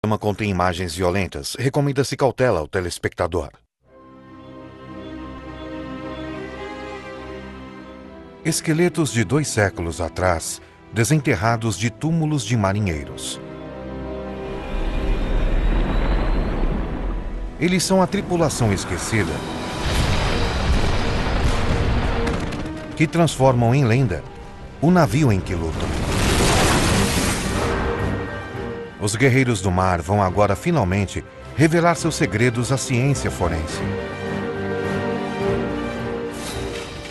programa contém imagens violentas. Recomenda-se cautela ao telespectador. Esqueletos de 2 séculos atrás, desenterrados de túmulos de marinheiros. Eles são a tripulação esquecida que transformam em lenda o navio em que lutam. Os guerreiros do mar vão agora finalmente revelar seus segredos à ciência forense.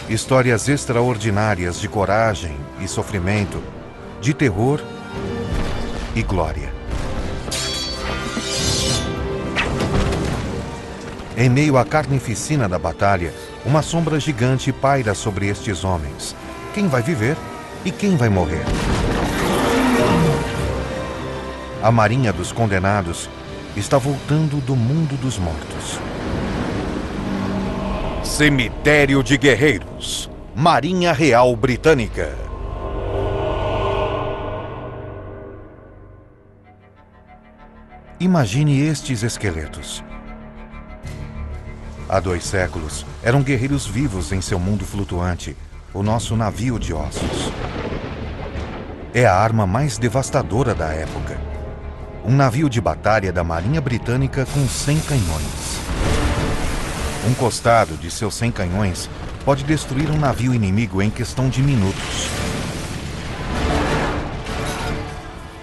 Histórias extraordinárias de coragem e sofrimento, de terror e glória. Em meio à carnificina da batalha, uma sombra gigante paira sobre estes homens. Quem vai viver e quem vai morrer? A Marinha dos Condenados está voltando do mundo dos mortos. Cemitério de Guerreiros, Marinha Real Britânica. Imagine estes esqueletos. Há 2 séculos, eram guerreiros vivos em seu mundo flutuante, o nosso navio de ossos. É a arma mais devastadora da época. Um navio de batalha da Marinha Britânica com 100 canhões. Um costado de seus 100 canhões pode destruir um navio inimigo em questão de minutos.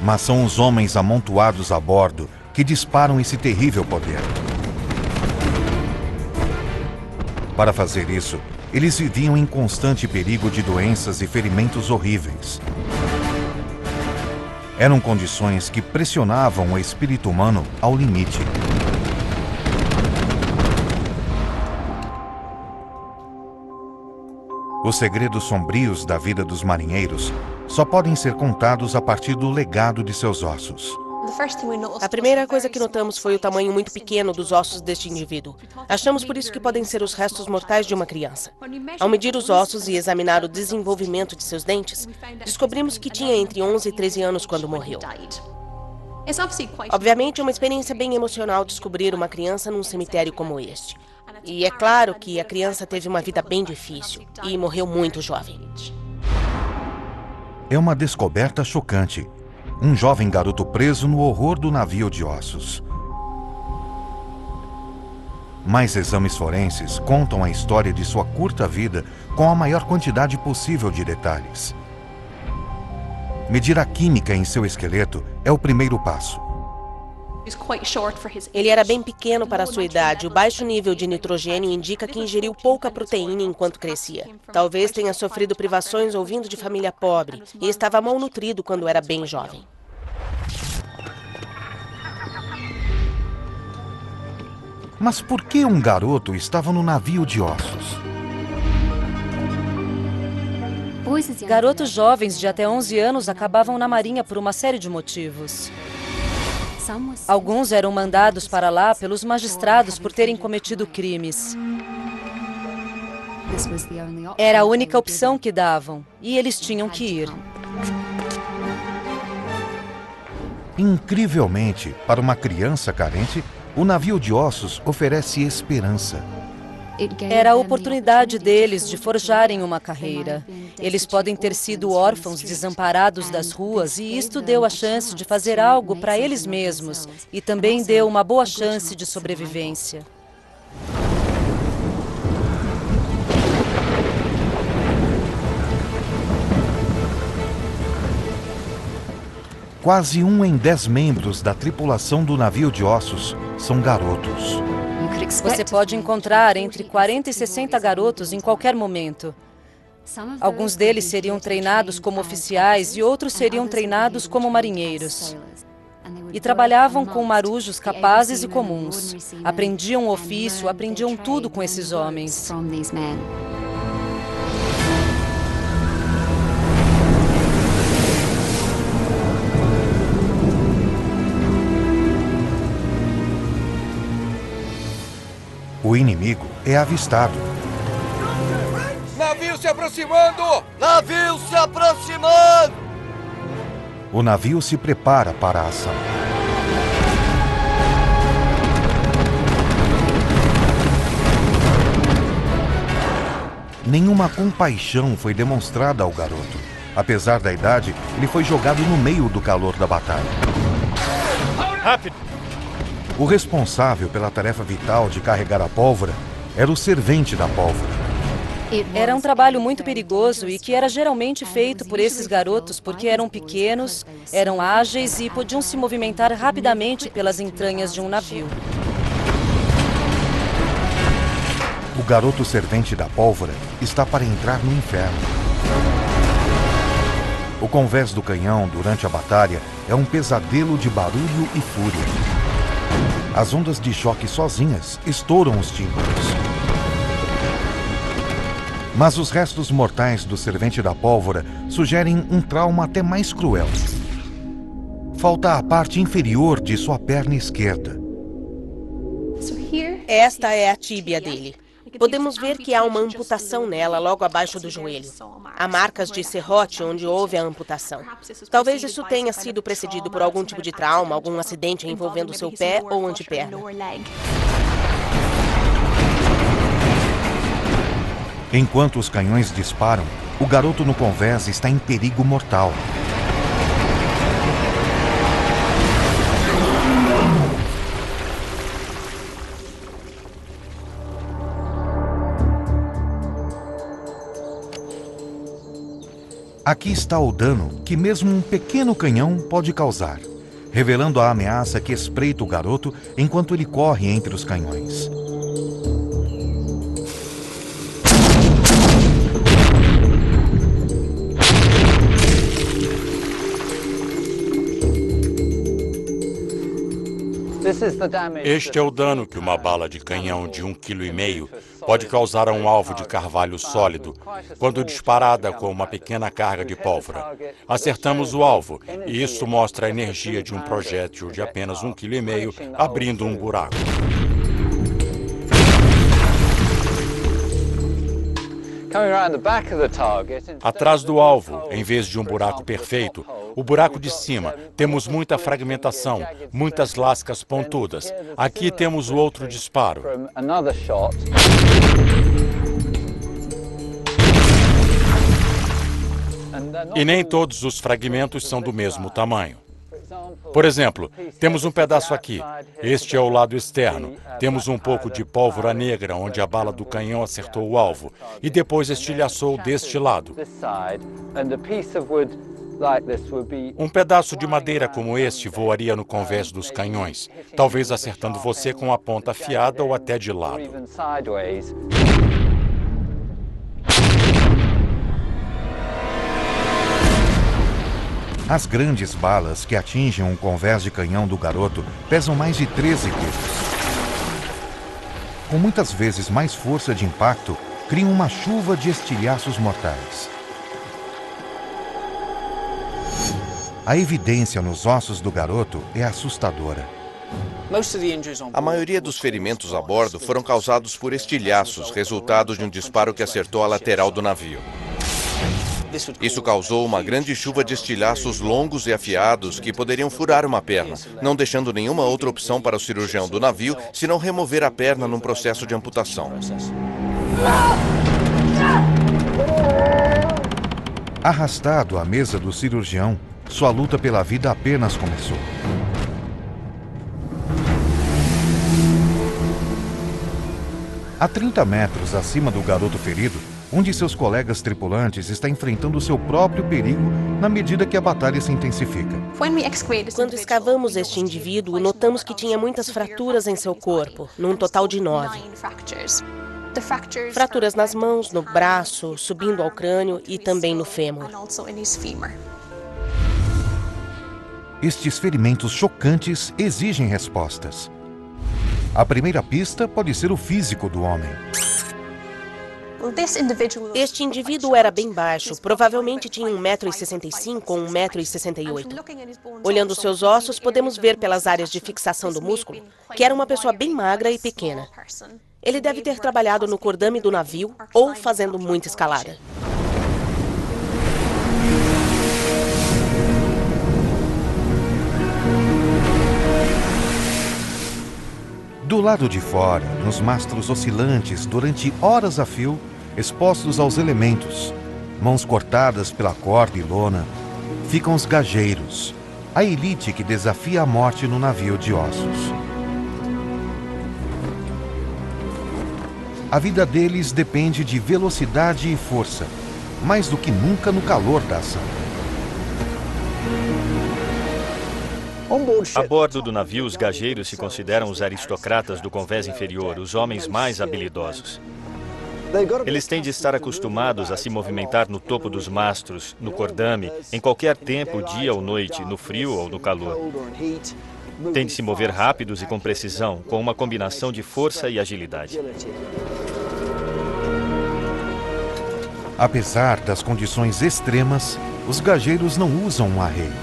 Mas são os homens amontoados a bordo que disparam esse terrível poder. Para fazer isso, eles viviam em constante perigo de doenças e ferimentos horríveis. Eram condições que pressionavam o espírito humano ao limite. Os segredos sombrios da vida dos marinheiros só podem ser contados a partir do legado de seus ossos. A primeira coisa que notamos foi o tamanho muito pequeno dos ossos deste indivíduo. Achamos por isso que podem ser os restos mortais de uma criança. Ao medir os ossos e examinar o desenvolvimento de seus dentes, descobrimos que tinha entre 11 e 13 anos quando morreu. Obviamente, é uma experiência bem emocional descobrir uma criança num cemitério como este. E é claro que a criança teve uma vida bem difícil e morreu muito jovem. É uma descoberta chocante. Um jovem garoto preso no horror do navio de ossos. Mais exames forenses contam a história de sua curta vida com a maior quantidade possível de detalhes. Medir a química em seu esqueleto é o primeiro passo. Ele era bem pequeno para a sua idade. O baixo nível de nitrogênio indica que ingeriu pouca proteína enquanto crescia. Talvez tenha sofrido privações ou vindo de família pobre e estava malnutrido quando era bem jovem. Mas por que um garoto estava no navio de ossos? Garotos jovens de até 11 anos acabavam na Marinha por uma série de motivos. Alguns eram mandados para lá pelos magistrados por terem cometido crimes. Era a única opção que davam, e eles tinham que ir. Incrivelmente, para uma criança carente, o navio de ossos oferece esperança. Era a oportunidade deles de forjarem uma carreira. Eles podem ter sido órfãos desamparados das ruas e isto deu a chance de fazer algo para eles mesmos e também deu uma boa chance de sobrevivência. Quase 1 em 10 membros da tripulação do navio de ossos são garotos. Você pode encontrar entre 40 e 60 garotos em qualquer momento. Alguns deles seriam treinados como oficiais e outros seriam treinados como marinheiros. E trabalhavam com marujos capazes e comuns. Aprendiam o ofício, aprendiam tudo com esses homens. O inimigo é avistado. Navio se aproximando! Navio se aproximando! O navio se prepara para a ação. Nenhuma compaixão foi demonstrada ao garoto. Apesar da idade, ele foi jogado no meio do calor da batalha. Rápido! O responsável pela tarefa vital de carregar a pólvora era o servente da pólvora. Era um trabalho muito perigoso e que era geralmente feito por esses garotos porque eram pequenos, eram ágeis e podiam se movimentar rapidamente pelas entranhas de um navio. O garoto servente da pólvora está para entrar no inferno. O convés do canhão durante a batalha é um pesadelo de barulho e fúria. As ondas de choque sozinhas estouram os tímpanos. Mas os restos mortais do servente da pólvora sugerem um trauma até mais cruel. Falta a parte inferior de sua perna esquerda. Esta é a tíbia dele. Podemos ver que há uma amputação nela logo abaixo do joelho. Há marcas de serrote onde houve a amputação. Talvez isso tenha sido precedido por algum tipo de trauma, algum acidente envolvendo seu pé ou anteperna. Enquanto os canhões disparam, o garoto no convés está em perigo mortal. Aqui está o dano que mesmo um pequeno canhão pode causar, revelando a ameaça que espreita o garoto enquanto ele corre entre os canhões. Este é o dano que uma bala de canhão de 1,5 kg pode causar a um alvo de carvalho sólido, quando disparada com uma pequena carga de pólvora. Acertamos o alvo, e isso mostra a energia de um projétil de apenas 1,5 kg abrindo um buraco. Atrás do alvo, em vez de um buraco perfeito, o buraco de cima, temos muita fragmentação, muitas lascas pontudas. Aqui temos o outro disparo. E nem todos os fragmentos são do mesmo tamanho. Por exemplo, temos um pedaço aqui. Este é o lado externo. Temos um pouco de pólvora negra onde a bala do canhão acertou o alvo e depois estilhaçou deste lado. Um pedaço de madeira como este voaria no convés dos canhões, talvez acertando você com a ponta afiada ou até de lado. As grandes balas que atingem um convés de canhão do garoto pesam mais de 13 quilos. Com muitas vezes mais força de impacto, criam uma chuva de estilhaços mortais. A evidência nos ossos do garoto é assustadora. A maioria dos ferimentos a bordo foram causados por estilhaços, resultado de um disparo que acertou a lateral do navio. Isso causou uma grande chuva de estilhaços longos e afiados que poderiam furar uma perna, não deixando nenhuma outra opção para o cirurgião do navio senão remover a perna num processo de amputação. Arrastado à mesa do cirurgião, sua luta pela vida apenas começou. A 30 metros acima do garoto ferido, um de seus colegas tripulantes está enfrentando o seu próprio perigo na medida que a batalha se intensifica. Quando escavamos este indivíduo, notamos que tinha muitas fraturas em seu corpo, num total de 9. Fraturas nas mãos, no braço, subindo ao crânio e também no fêmur. Estes ferimentos chocantes exigem respostas. A primeira pista pode ser o físico do homem. Este indivíduo era bem baixo, provavelmente tinha 1,65 m ou 1,68 m. Olhando seus ossos, podemos ver pelas áreas de fixação do músculo que era uma pessoa bem magra e pequena. Ele deve ter trabalhado no cordame do navio ou fazendo muita escalada. Do lado de fora, nos mastros oscilantes durante horas a fio, expostos aos elementos, mãos cortadas pela corda e lona, ficam os gajeiros, a elite que desafia a morte no navio de ossos. A vida deles depende de velocidade e força, mais do que nunca no calor da ação. A bordo do navio, os gajeiros se consideram os aristocratas do convés inferior, os homens mais habilidosos. Eles têm de estar acostumados a se movimentar no topo dos mastros, no cordame, em qualquer tempo, dia ou noite, no frio ou no calor. Têm de se mover rápidos e com precisão, com uma combinação de força e agilidade. Apesar das condições extremas, os gajeiros não usam um arreio.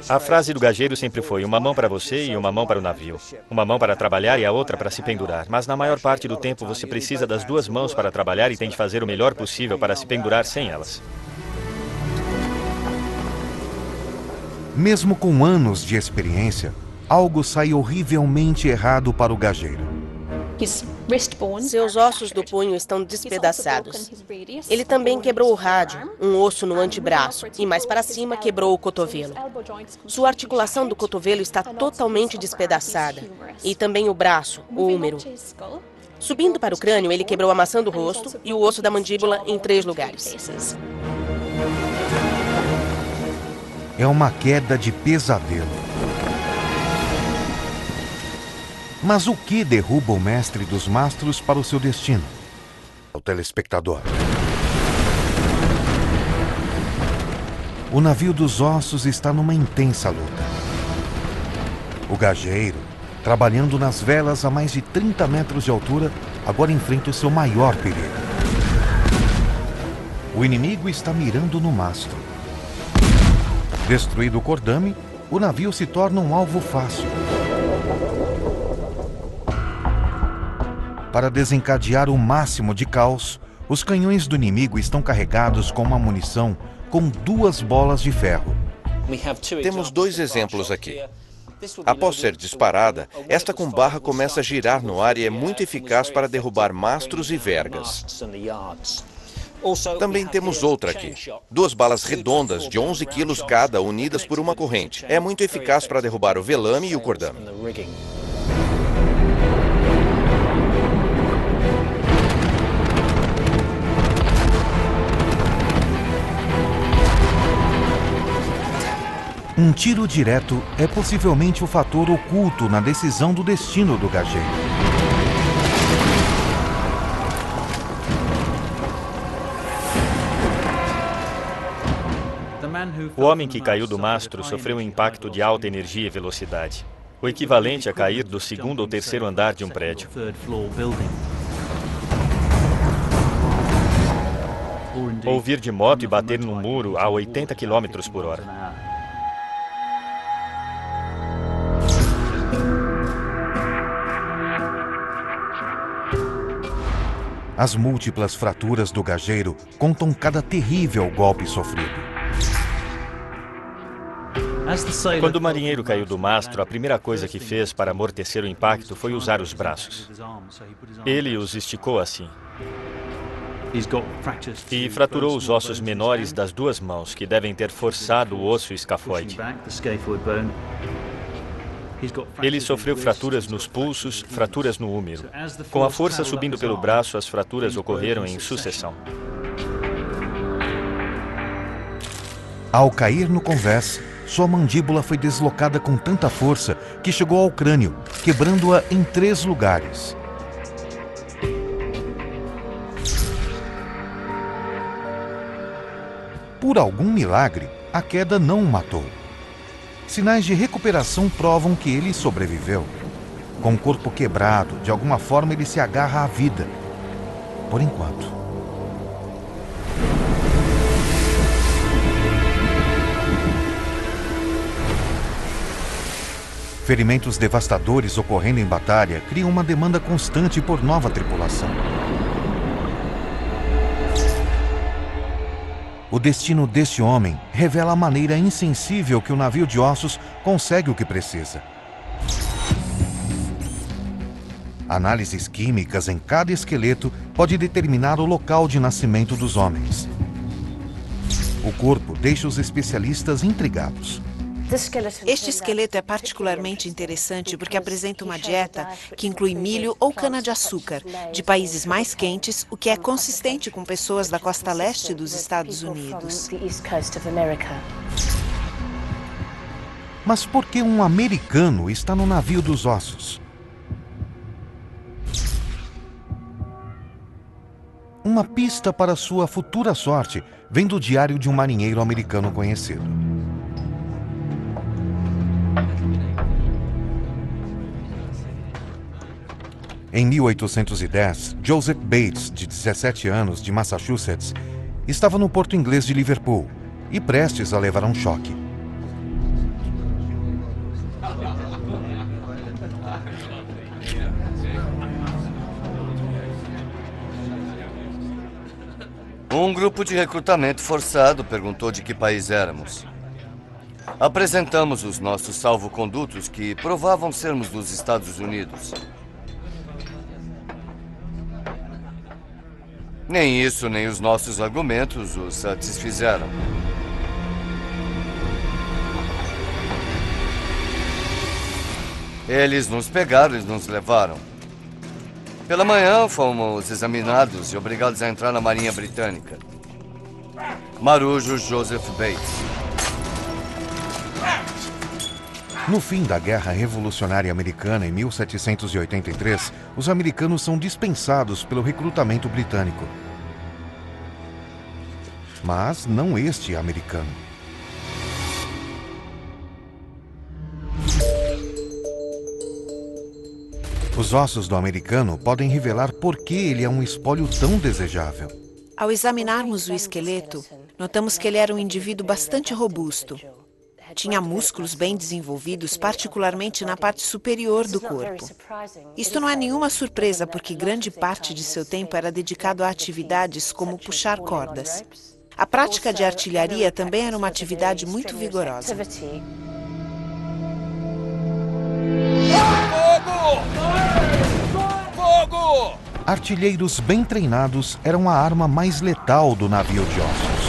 A frase do gajeiro sempre foi: uma mão para você e uma mão para o navio. Uma mão para trabalhar e a outra para se pendurar. Mas na maior parte do tempo você precisa das duas mãos para trabalhar e tem de fazer o melhor possível para se pendurar sem elas. Mesmo com anos de experiência, algo sai horrivelmente errado para o gajeiro. Seus ossos do punho estão despedaçados. Ele também quebrou o rádio, um osso no antebraço, e mais para cima quebrou o cotovelo. Sua articulação do cotovelo está totalmente despedaçada. E também o braço, o húmero. Subindo para o crânio, ele quebrou a maçã do rosto e o osso da mandíbula em 3 lugares. É uma queda de pesadelo. Mas o que derruba o mestre dos mastros para o seu destino? O telespectador. O navio dos ossos está numa intensa luta. O gajeiro, trabalhando nas velas a mais de 30 metros de altura, agora enfrenta o seu maior perigo. O inimigo está mirando no mastro. Destruído o cordame, o navio se torna um alvo fácil. Para desencadear o máximo de caos, os canhões do inimigo estão carregados com uma munição com 2 bolas de ferro. Temos 2 exemplos aqui. Após ser disparada, esta com barra começa a girar no ar e é muito eficaz para derrubar mastros e vergas. Também temos outra aqui. 2 balas redondas de 11 quilos cada, unidas por uma corrente. É muito eficaz para derrubar o velame e o cordame. Um tiro direto é possivelmente o fator oculto na decisão do destino do gajeiro. O homem que caiu do mastro sofreu um impacto de alta energia e velocidade, o equivalente a cair do 2º ou 3º andar de um prédio. Ou vir de moto e bater num muro a 80 km por hora. As múltiplas fraturas do gajeiro contam cada terrível golpe sofrido. Quando o marinheiro caiu do mastro, a primeira coisa que fez para amortecer o impacto foi usar os braços. Ele os esticou assim. E fraturou os ossos menores das 2 mãos, que devem ter forçado o osso escafoide. Ele sofreu fraturas nos pulsos, fraturas no húmero. Com a força subindo pelo braço, as fraturas ocorreram em sucessão. Ao cair no convés, sua mandíbula foi deslocada com tanta força que chegou ao crânio, quebrando-a em 3 lugares. Por algum milagre, a queda não o matou. Sinais de recuperação provam que ele sobreviveu. Com o corpo quebrado, de alguma forma ele se agarra à vida. Por enquanto. Ferimentos devastadores ocorrendo em batalha criam uma demanda constante por nova tripulação. O destino deste homem revela a maneira insensível que o navio de ossos consegue o que precisa. Análises químicas em cada esqueleto pode determinar o local de nascimento dos homens. O corpo deixa os especialistas intrigados. Este esqueleto é particularmente interessante porque apresenta uma dieta que inclui milho ou cana-de-açúcar, de países mais quentes, o que é consistente com pessoas da costa leste dos Estados Unidos. Mas por que um americano está no navio dos ossos? Uma pista para sua futura sorte vem do diário de um marinheiro americano conhecido. Em 1810, Joseph Bates, de 17 anos, de Massachusetts, estava no porto inglês de Liverpool e prestes a levar um choque. Um grupo de recrutamento forçado perguntou de que país éramos. Apresentamos os nossos salvo-condutos que provavam sermos dos Estados Unidos. Nem isso, nem os nossos argumentos os satisfizeram. Eles nos pegaram e nos levaram. Pela manhã, fomos examinados e obrigados a entrar na Marinha Britânica. Marujo Joseph Bates. No fim da Guerra Revolucionária Americana, em 1783, os americanos são dispensados pelo recrutamento britânico. Mas não este americano. Os ossos do americano podem revelar por que ele é um espólio tão desejável. Ao examinarmos o esqueleto, notamos que ele era um indivíduo bastante robusto. Tinha músculos bem desenvolvidos, particularmente na parte superior do corpo. Isto não é nenhuma surpresa, porque grande parte de seu tempo era dedicado a atividades como puxar cordas. A prática de artilharia também era uma atividade muito vigorosa. Fogo! Artilheiros bem treinados eram a arma mais letal do navio de ossos.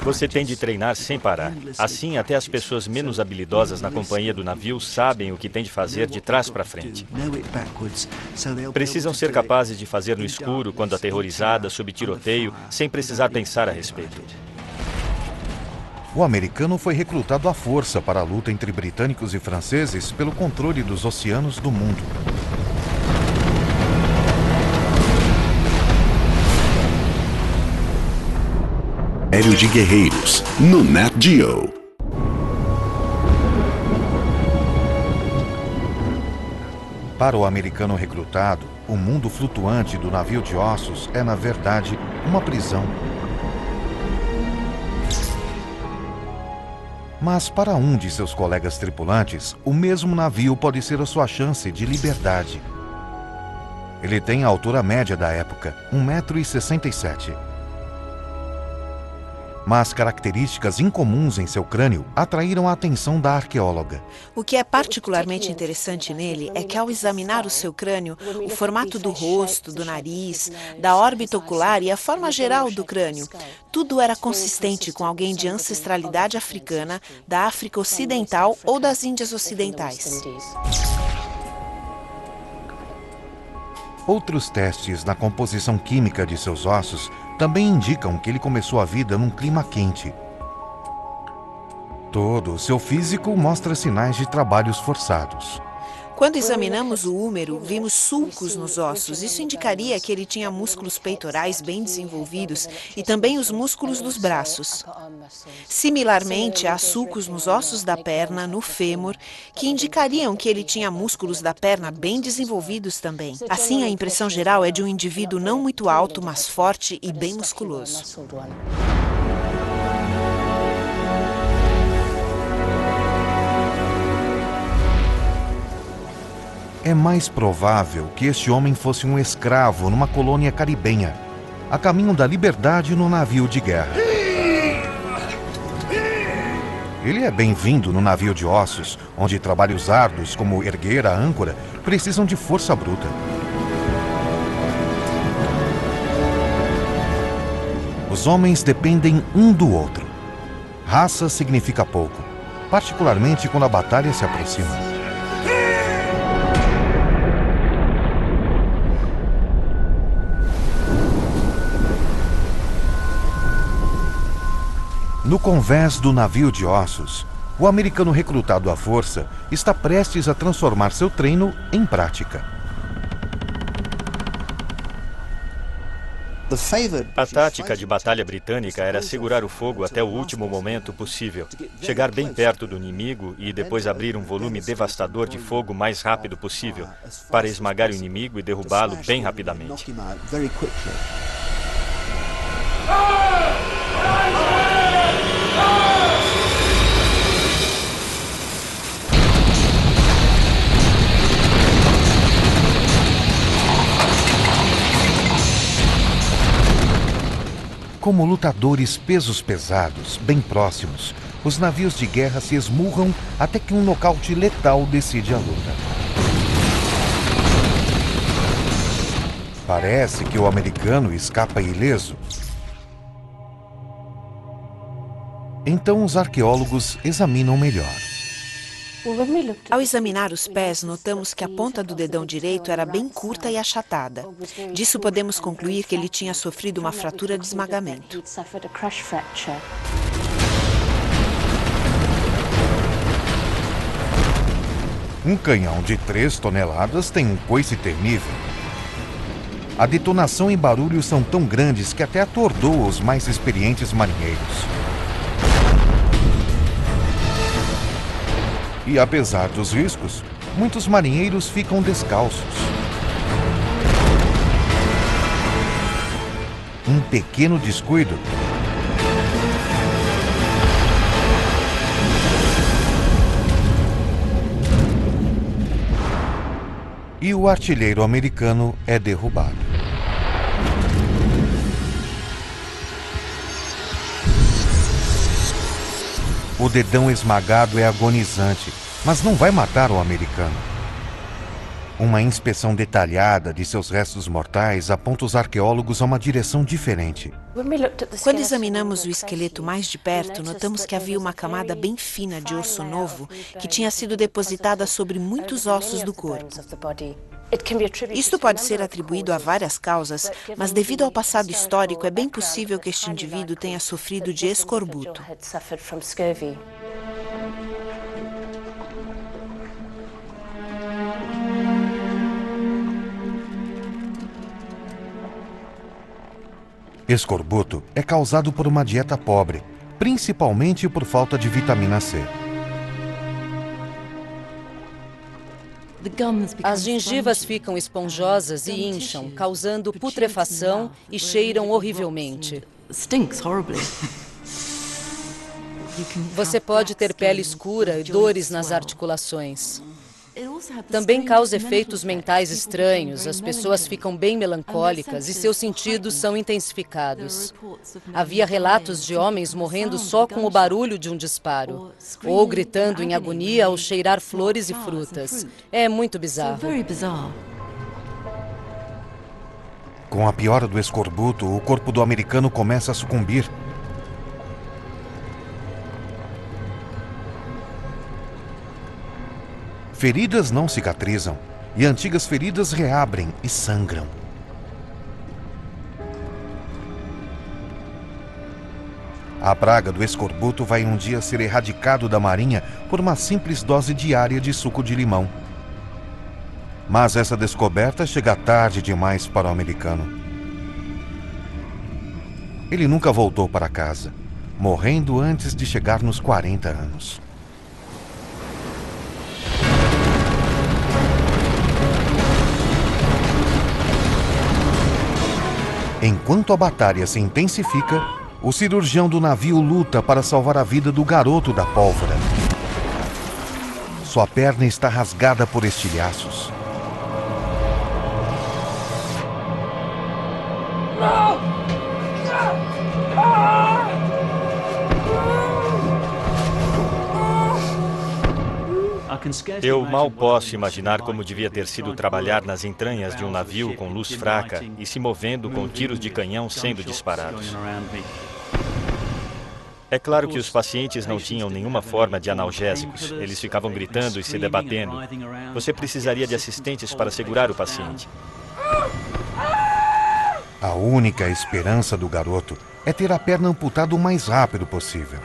Você tem de treinar sem parar. Assim, até as pessoas menos habilidosas na companhia do navio sabem o que tem de fazer de trás para frente. Precisam ser capazes de fazer no escuro, quando aterrorizadas, sob tiroteio, sem precisar pensar a respeito. O americano foi recrutado à força para a luta entre britânicos e franceses pelo controle dos oceanos do mundo. Aéreo de Guerreiros, no Nat Geo. Para o americano recrutado, o mundo flutuante do navio de ossos é, na verdade, uma prisão. Mas para um de seus colegas tripulantes, o mesmo navio pode ser a sua chance de liberdade. Ele tem a altura média da época, 1,67 m. Mas características incomuns em seu crânio atraíram a atenção da arqueóloga. O que é particularmente interessante nele é que, ao examinar o seu crânio, o formato do rosto, do nariz, da órbita ocular e a forma geral do crânio, tudo era consistente com alguém de ancestralidade africana, da África Ocidental ou das Índias Ocidentais. Outros testes na composição química de seus ossos também indicam que ele começou a vida num clima quente. Todo o seu físico mostra sinais de trabalhos forçados. Quando examinamos o húmero, vimos sulcos nos ossos. Isso indicaria que ele tinha músculos peitorais bem desenvolvidos e também os músculos dos braços. Similarmente, há sulcos nos ossos da perna, no fêmur, que indicariam que ele tinha músculos da perna bem desenvolvidos também. Assim, a impressão geral é de um indivíduo não muito alto, mas forte e bem musculoso. É mais provável que este homem fosse um escravo numa colônia caribenha, a caminho da liberdade no navio de guerra. Ele é bem-vindo no navio de ossos, onde trabalhos árduos, como erguer a âncora, precisam de força bruta. Os homens dependem um do outro. Raça significa pouco, particularmente quando a batalha se aproxima. No convés do navio de ossos, o americano recrutado à força está prestes a transformar seu treino em prática. A tática de batalha britânica era segurar o fogo até o último momento possível, chegar bem perto do inimigo e depois abrir um volume devastador de fogo o mais rápido possível, para esmagar o inimigo e derrubá-lo bem rapidamente. Como lutadores pesos pesados, bem próximos, os navios de guerra se esmurram até que um nocaute letal decide a luta. Parece que o americano escapa ileso. Então os arqueólogos examinam melhor. Ao examinar os pés, notamos que a ponta do dedão direito era bem curta e achatada. Disso podemos concluir que ele tinha sofrido uma fratura de esmagamento. Um canhão de 3 toneladas tem um coice temível. A detonação e barulho são tão grandes que até atordoa os mais experientes marinheiros. E apesar dos riscos, muitos marinheiros ficam descalços. Um pequeno descuido e o artilheiro americano é derrubado. O dedão esmagado é agonizante, mas não vai matar o americano. Uma inspeção detalhada de seus restos mortais aponta os arqueólogos a uma direção diferente. Quando examinamos o esqueleto mais de perto, notamos que havia uma camada bem fina de osso novo que tinha sido depositada sobre muitos ossos do corpo. Isto pode ser atribuído a várias causas, mas devido ao passado histórico, é bem possível que este indivíduo tenha sofrido de escorbuto. Escorbuto é causado por uma dieta pobre, principalmente por falta de vitamina C. As gengivas ficam esponjosas e incham, causando putrefação e cheiram horrivelmente. Você pode ter pele escura e dores nas articulações. Também causa efeitos mentais estranhos, as pessoas ficam bem melancólicas e seus sentidos são intensificados. Havia relatos de homens morrendo só com o barulho de um disparo, ou gritando em agonia ao cheirar flores e frutas. É muito bizarro. Com a piora do escorbuto, o corpo do americano começa a sucumbir. Feridas não cicatrizam, e antigas feridas reabrem e sangram. A praga do escorbuto vai um dia ser erradicado da marinha por uma simples dose diária de suco de limão. Mas essa descoberta chega tarde demais para o americano. Ele nunca voltou para casa, morrendo antes de chegar nos 40 anos. Enquanto a batalha se intensifica, o cirurgião do navio luta para salvar a vida do garoto da pólvora. Sua perna está rasgada por estilhaços. Eu mal posso imaginar como devia ter sido trabalhar nas entranhas de um navio com luz fraca e se movendo com tiros de canhão sendo disparados. É claro que os pacientes não tinham nenhuma forma de analgésicos. Eles ficavam gritando e se debatendo. Você precisaria de assistentes para segurar o paciente. A única esperança do garoto é ter a perna amputada o mais rápido possível.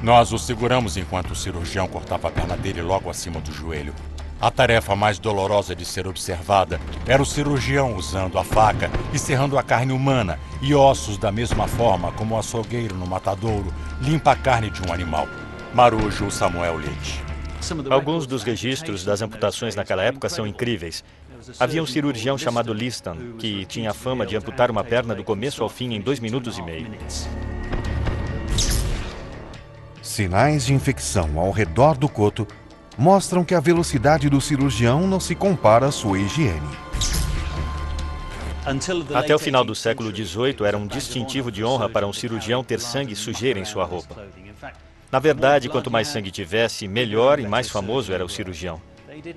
Nós o seguramos enquanto o cirurgião cortava a perna dele logo acima do joelho. A tarefa mais dolorosa de ser observada era o cirurgião usando a faca e serrando a carne humana e ossos da mesma forma como o açougueiro no matadouro limpa a carne de um animal. Marujo Samuel Leite. Alguns dos registros das amputações naquela época são incríveis. Havia um cirurgião chamado Liston, que tinha a fama de amputar uma perna do começo ao fim em 2 minutos e meio. Sinais de infecção ao redor do coto mostram que a velocidade do cirurgião não se compara à sua higiene. Até o final do século XVIII, era um distintivo de honra para um cirurgião ter sangue e sujeira em sua roupa. Na verdade, quanto mais sangue tivesse, melhor e mais famoso era o cirurgião.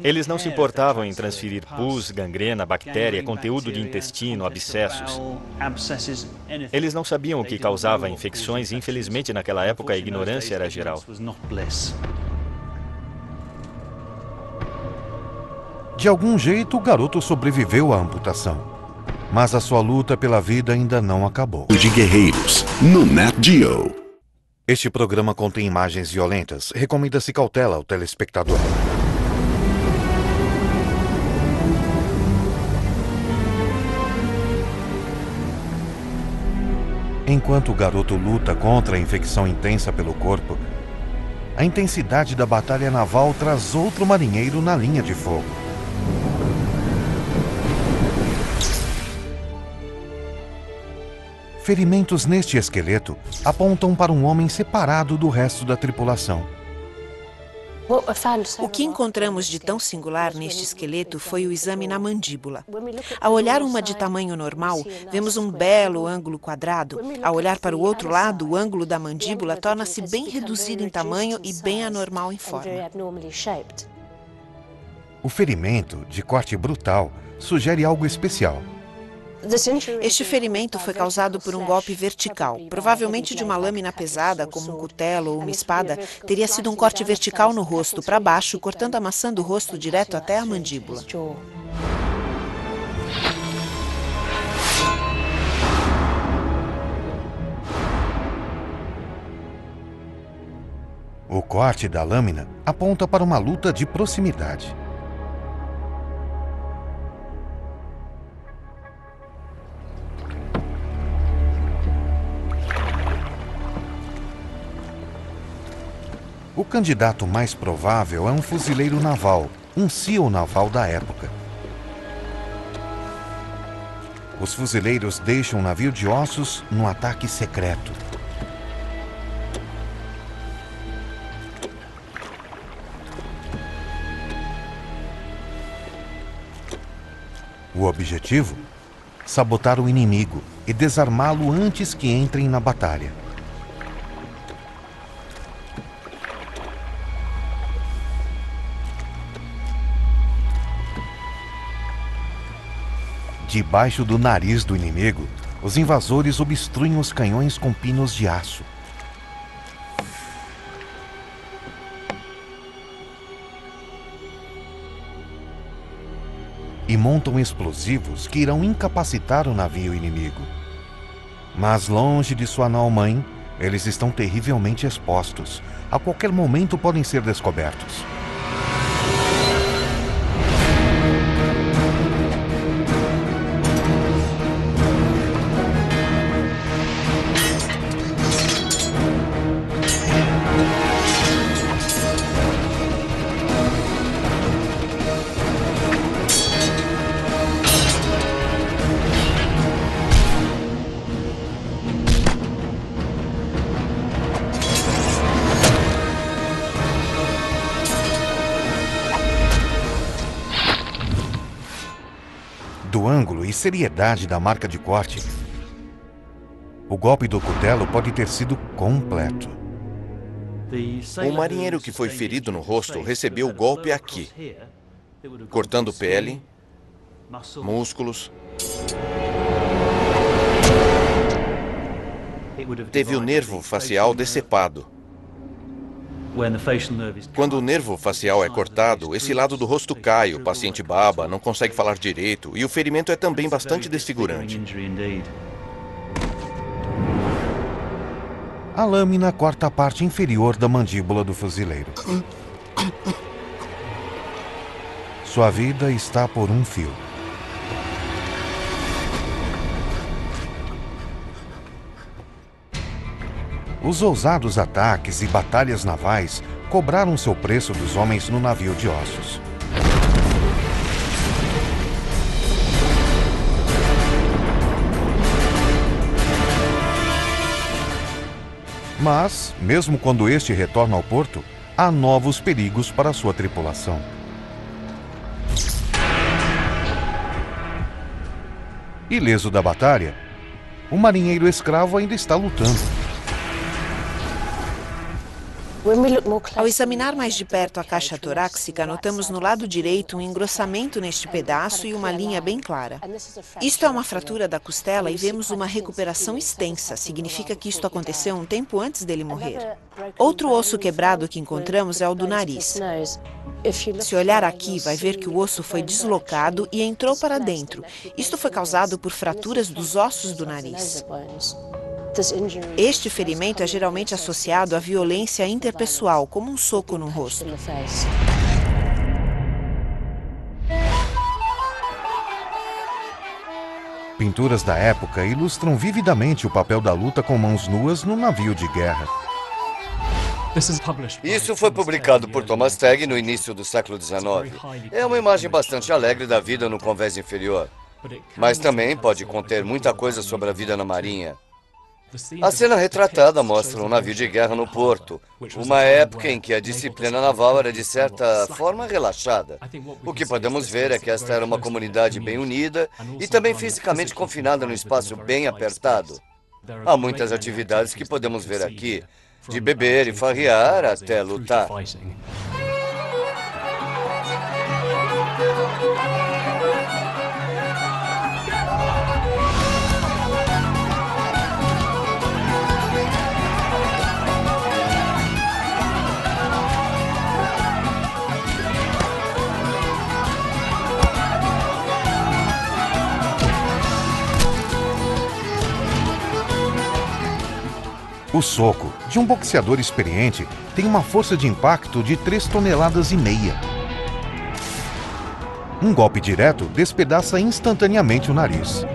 Eles não se importavam em transferir pus, gangrena, bactéria, conteúdo de intestino, abscessos. Eles não sabiam o que causava infecções e, infelizmente, naquela época, a ignorância era geral. De algum jeito, o garoto sobreviveu à amputação. Mas a sua luta pela vida ainda não acabou. De Guerreiros, no Nat Geo. Este programa contém imagens violentas. Recomenda-se cautela ao telespectador. Enquanto o garoto luta contra a infecção intensa pelo corpo, a intensidade da batalha naval traz outro marinheiro na linha de fogo. Ferimentos neste esqueleto apontam para um homem separado do resto da tripulação. O que encontramos de tão singular neste esqueleto foi o exame na mandíbula. Ao olhar uma de tamanho normal, vemos um belo ângulo quadrado. Ao olhar para o outro lado, o ângulo da mandíbula torna-se bem reduzido em tamanho e bem anormal em forma. O ferimento, de corte brutal, sugere algo especial. Este ferimento foi causado por um golpe vertical, provavelmente de uma lâmina pesada, como um cutelo ou uma espada. Teria sido um corte vertical no rosto, para baixo, cortando a maçã do rosto direto até a mandíbula. O corte da lâmina aponta para uma luta de proximidade. O candidato mais provável é um fuzileiro naval, um SEAL naval da época. Os fuzileiros deixam um navio de ossos num ataque secreto. O objetivo? Sabotar o inimigo e desarmá-lo antes que entrem na batalha. Debaixo do nariz do inimigo, os invasores obstruem os canhões com pinos de aço. E montam explosivos que irão incapacitar o navio inimigo. Mas longe de sua nau-mãe, eles estão terrivelmente expostos. A qualquer momento podem ser descobertos. Do ângulo e seriedade da marca de corte, o golpe do cutelo pode ter sido completo. Um marinheiro que foi ferido no rosto recebeu o golpe aqui, cortando pele, músculos. Teve o nervo facial decepado. Quando o nervo facial é cortado, esse lado do rosto cai, o paciente baba, não consegue falar direito e o ferimento é também bastante desfigurante. A lâmina corta a parte inferior da mandíbula do fuzileiro. Sua vida está por um fio. Os ousados ataques e batalhas navais cobraram seu preço dos homens no navio de ossos. Mas, mesmo quando este retorna ao porto, há novos perigos para sua tripulação. Ileso da batalha, o marinheiro escravo ainda está lutando. Ao examinar mais de perto a caixa torácica, notamos no lado direito um engrossamento neste pedaço e uma linha bem clara. Isto é uma fratura da costela e vemos uma recuperação extensa. Significa que isto aconteceu um tempo antes dele morrer. Outro osso quebrado que encontramos é o do nariz. Se olhar aqui, vai ver que o osso foi deslocado e entrou para dentro. Isto foi causado por fraturas dos ossos do nariz. Este ferimento é geralmente associado à violência interpessoal, como um soco no rosto. Pinturas da época ilustram vividamente o papel da luta com mãos nuas no navio de guerra. Isso foi publicado por Thomas Tagg no início do século XIX. É uma imagem bastante alegre da vida no convés inferior, mas também pode conter muita coisa sobre a vida na marinha. A cena retratada mostra um navio de guerra no porto, uma época em que a disciplina naval era de certa forma relaxada. O que podemos ver é que esta era uma comunidade bem unida e também fisicamente confinada num espaço bem apertado. Há muitas atividades que podemos ver aqui, de beber e farrear até lutar. O soco de um boxeador experiente tem uma força de impacto de 3,5 toneladas. Um golpe direto despedaça instantaneamente o nariz.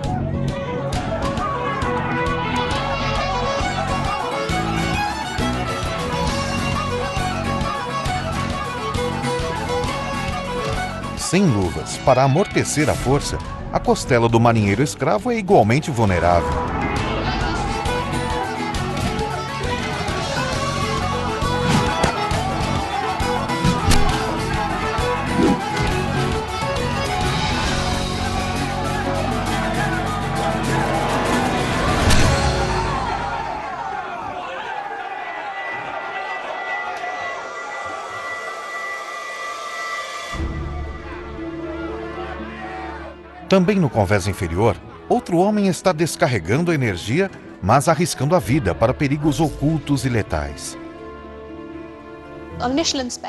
Sem luvas para amortecer a força, a costela do marinheiro escravo é igualmente vulnerável. Também no convés inferior, outro homem está descarregando a energia, mas arriscando a vida para perigos ocultos e letais.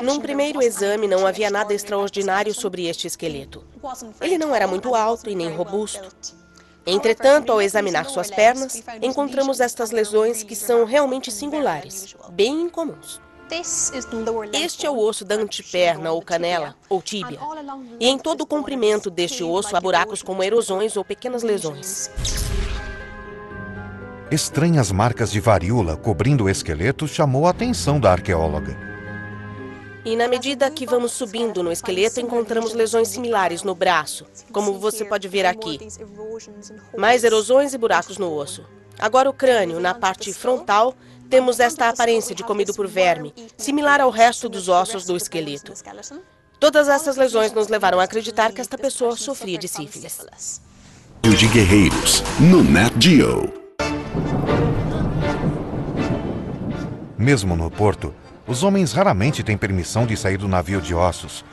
Num primeiro exame, não havia nada extraordinário sobre este esqueleto. Ele não era muito alto e nem robusto. Entretanto, ao examinar suas pernas, encontramos estas lesões que são realmente singulares, bem incomuns. Este é o osso da anteperna ou canela, ou tíbia. E em todo o comprimento deste osso há buracos como erosões ou pequenas lesões. Estranhas marcas de varíola cobrindo o esqueleto chamou a atenção da arqueóloga. E na medida que vamos subindo no esqueleto, encontramos lesões similares no braço, como você pode ver aqui. Mais erosões e buracos no osso. Agora o crânio, na parte frontal, temos esta aparência de comido por verme, similar ao resto dos ossos do esqueleto. Todas essas lesões nos levaram a acreditar que esta pessoa sofria de sífilis. De Guerreiros, no Nat Geo. Mesmo no porto, Os homens raramente têm permissão de sair do navio de ossos.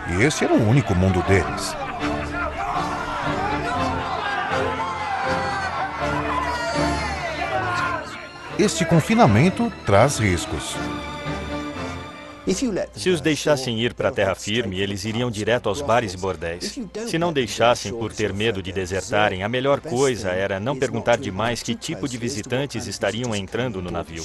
E este era o único mundo deles. Este confinamento traz riscos. Se os deixassem ir para a terra firme, eles iriam direto aos bares e bordéis. Se não deixassem por ter medo de desertarem, a melhor coisa era não perguntar demais que tipo de visitantes estariam entrando no navio.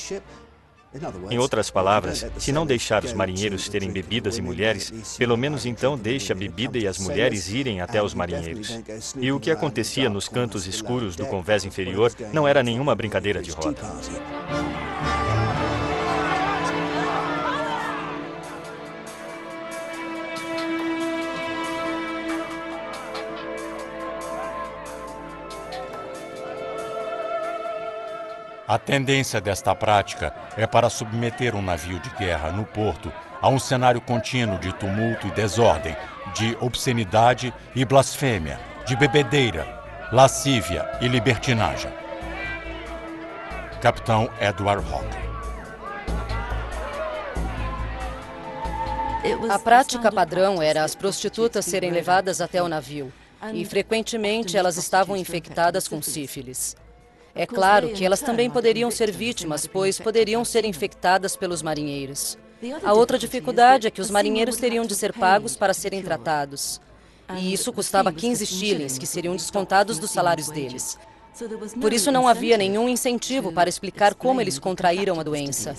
Em outras palavras, se não deixar os marinheiros terem bebidas e mulheres, pelo menos então deixe a bebida e as mulheres irem até os marinheiros. E o que acontecia nos cantos escuros do convés inferior não era nenhuma brincadeira de roda. A tendência desta prática é para submeter um navio de guerra no porto a um cenário contínuo de tumulto e desordem, de obscenidade e blasfêmia, de bebedeira, lascívia e libertinagem. Capitão Edward Hawke. A prática padrão era as prostitutas serem levadas até o navio, e frequentemente elas estavam infectadas com sífilis. É claro que elas também poderiam ser vítimas, pois poderiam ser infectadas pelos marinheiros. A outra dificuldade é que os marinheiros teriam de ser pagos para serem tratados. E isso custava 15 shillings, que seriam descontados dos salários deles. Por isso não havia nenhum incentivo para explicar como eles contraíram a doença.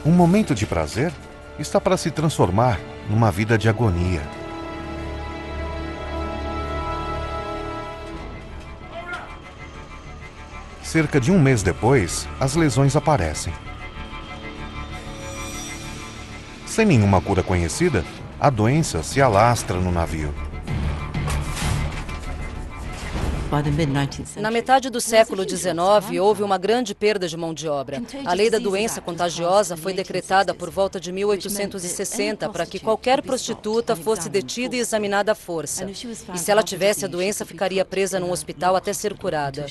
Um momento de prazer está para se transformar numa vida de agonia. Cerca de um mês depois, as lesões aparecem. Sem nenhuma cura conhecida, a doença se alastra no navio. Na metade do século XIX, houve uma grande perda de mão de obra. A lei da doença contagiosa foi decretada por volta de 1860 para que qualquer prostituta fosse detida e examinada à força. E se ela tivesse a doença, ficaria presa num hospital até ser curada.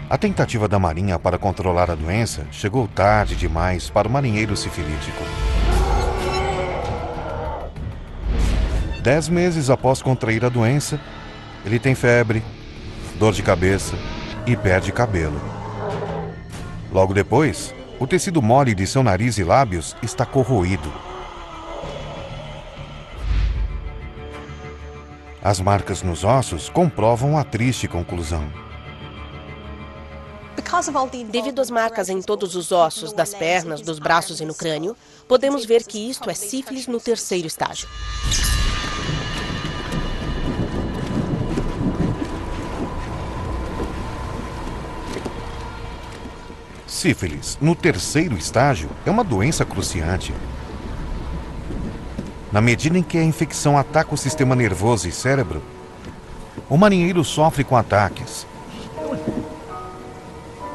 A tentativa da Marinha para controlar a doença chegou tarde demais para o marinheiro sifilítico. 10 meses após contrair a doença, ele tem febre, dor de cabeça e perde cabelo. Logo depois, o tecido mole de seu nariz e lábios está corroído. As marcas nos ossos comprovam a triste conclusão. Devido às marcas em todos os ossos, das pernas, dos braços e no crânio, podemos ver que isto é sífilis no terceiro estágio. Sífilis, no terceiro estágio, é uma doença cruciante. Na medida em que a infecção ataca o sistema nervoso e cérebro, o marinheiro sofre com ataques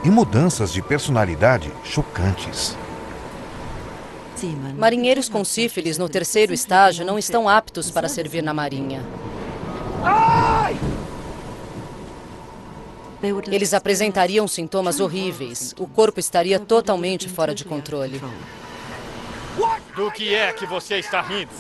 e mudanças de personalidade chocantes. Marinheiros com sífilis no terceiro estágio não estão aptos para servir na marinha. Eles apresentariam sintomas horríveis. O corpo estaria totalmente fora de controle. Do que é que você está rindo?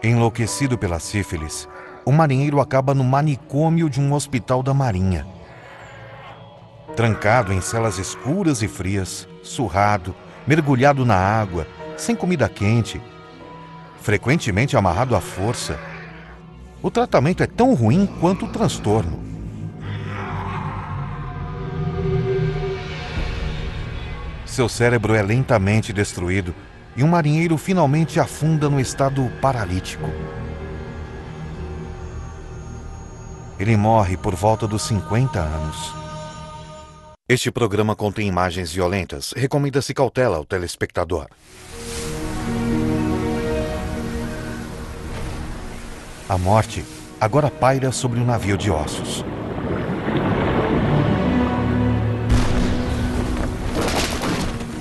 Enlouquecido pela sífilis, o marinheiro acaba no manicômio de um hospital da Marinha. Trancado em celas escuras e frias, surrado, mergulhado na água, sem comida quente, frequentemente amarrado à força. O tratamento é tão ruim quanto o transtorno. Seu cérebro é lentamente destruído e um marinheiro finalmente afunda no estado paralítico. Ele morre por volta dos 50 anos. Este programa contém imagens violentas. Recomenda-se cautela ao telespectador. A morte agora paira sobre o navio de ossos.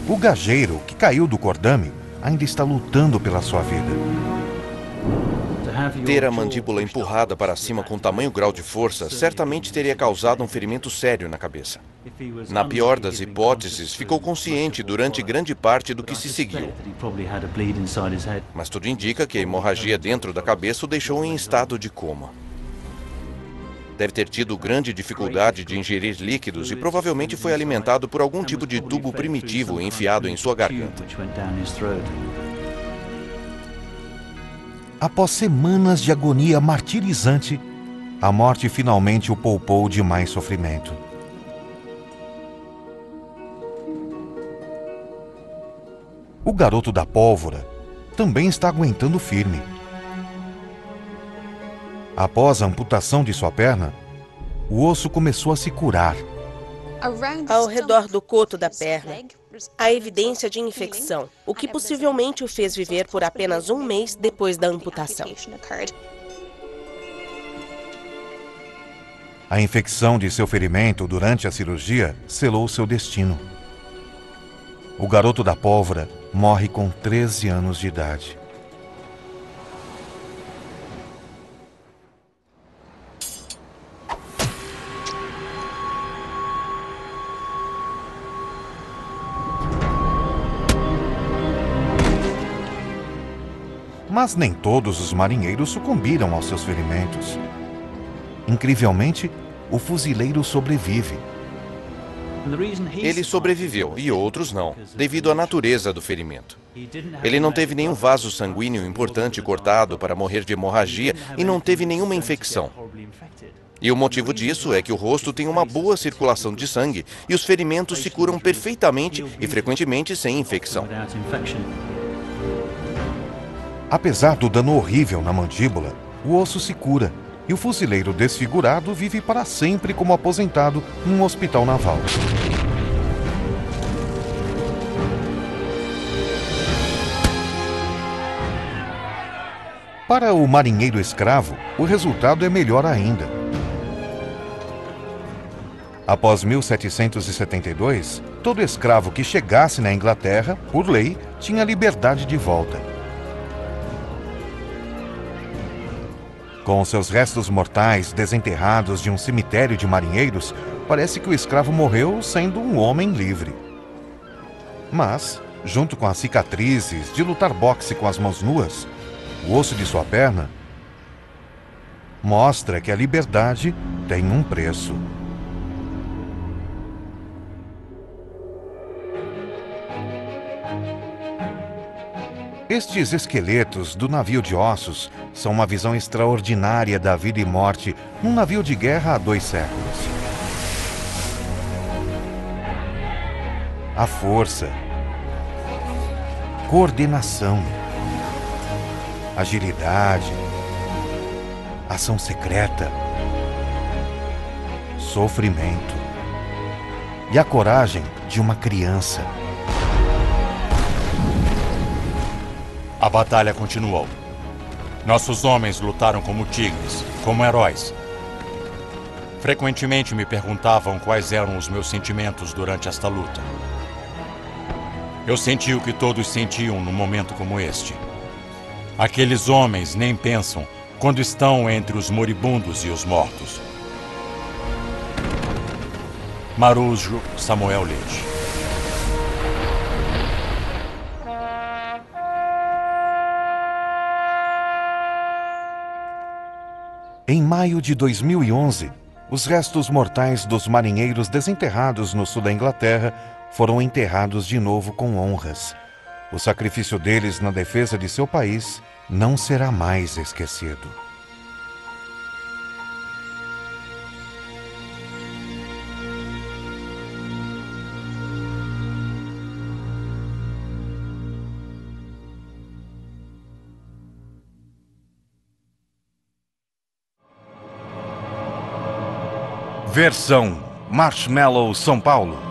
O gajeiro, que caiu do cordame, ainda está lutando pela sua vida. Ter a mandíbula empurrada para cima com tamanho grau de força certamente teria causado um ferimento sério na cabeça. Na pior das hipóteses, ficou consciente durante grande parte do que se seguiu. Mas tudo indica que a hemorragia dentro da cabeça o deixou em estado de coma. Deve ter tido grande dificuldade de ingerir líquidos e provavelmente foi alimentado por algum tipo de tubo primitivo enfiado em sua garganta. Após semanas de agonia martirizante, a morte finalmente o poupou de mais sofrimento. O garoto da pólvora também está aguentando firme. Após a amputação de sua perna, o osso começou a se curar. Ao redor do coto da perna, há evidência de infecção, o que possivelmente o fez viver por apenas um mês depois da amputação. A infecção de seu ferimento durante a cirurgia selou seu destino. O garoto da pólvora morre com 13 anos de idade. Mas nem todos os marinheiros sucumbiram aos seus ferimentos. Incrivelmente, o fuzileiro sobrevive. Ele sobreviveu e outros não, devido à natureza do ferimento. Ele não teve nenhum vaso sanguíneo importante cortado para morrer de hemorragia e não teve nenhuma infecção. E o motivo disso é que o rosto tem uma boa circulação de sangue e os ferimentos se curam perfeitamente e frequentemente sem infecção. Apesar do dano horrível na mandíbula, o osso se cura e o fuzileiro desfigurado vive para sempre como aposentado num hospital naval. Para o marinheiro escravo, o resultado é melhor ainda. Após 1772, todo escravo que chegasse na Inglaterra, por lei, tinha liberdade de volta. Com seus restos mortais desenterrados de um cemitério de marinheiros, parece que o escravo morreu sendo um homem livre. Mas, junto com as cicatrizes de lutar boxe com as mãos nuas, o osso de sua perna mostra que a liberdade tem um preço. Estes esqueletos do navio de ossos são uma visão extraordinária da vida e morte num navio de guerra há 2 séculos. A força, coordenação, agilidade, ação secreta, sofrimento e a coragem de uma criança. A batalha continuou. Nossos homens lutaram como tigres, como heróis. Frequentemente me perguntavam quais eram os meus sentimentos durante esta luta. Eu senti o que todos sentiam num momento como este. Aqueles homens nem pensam quando estão entre os moribundos e os mortos. Marujo Samuel Leite. Em maio de 2011, os restos mortais dos marinheiros desenterrados no sul da Inglaterra foram enterrados de novo com honras. O sacrifício deles na defesa de seu país não será mais esquecido. Versão Marshmallow São Paulo.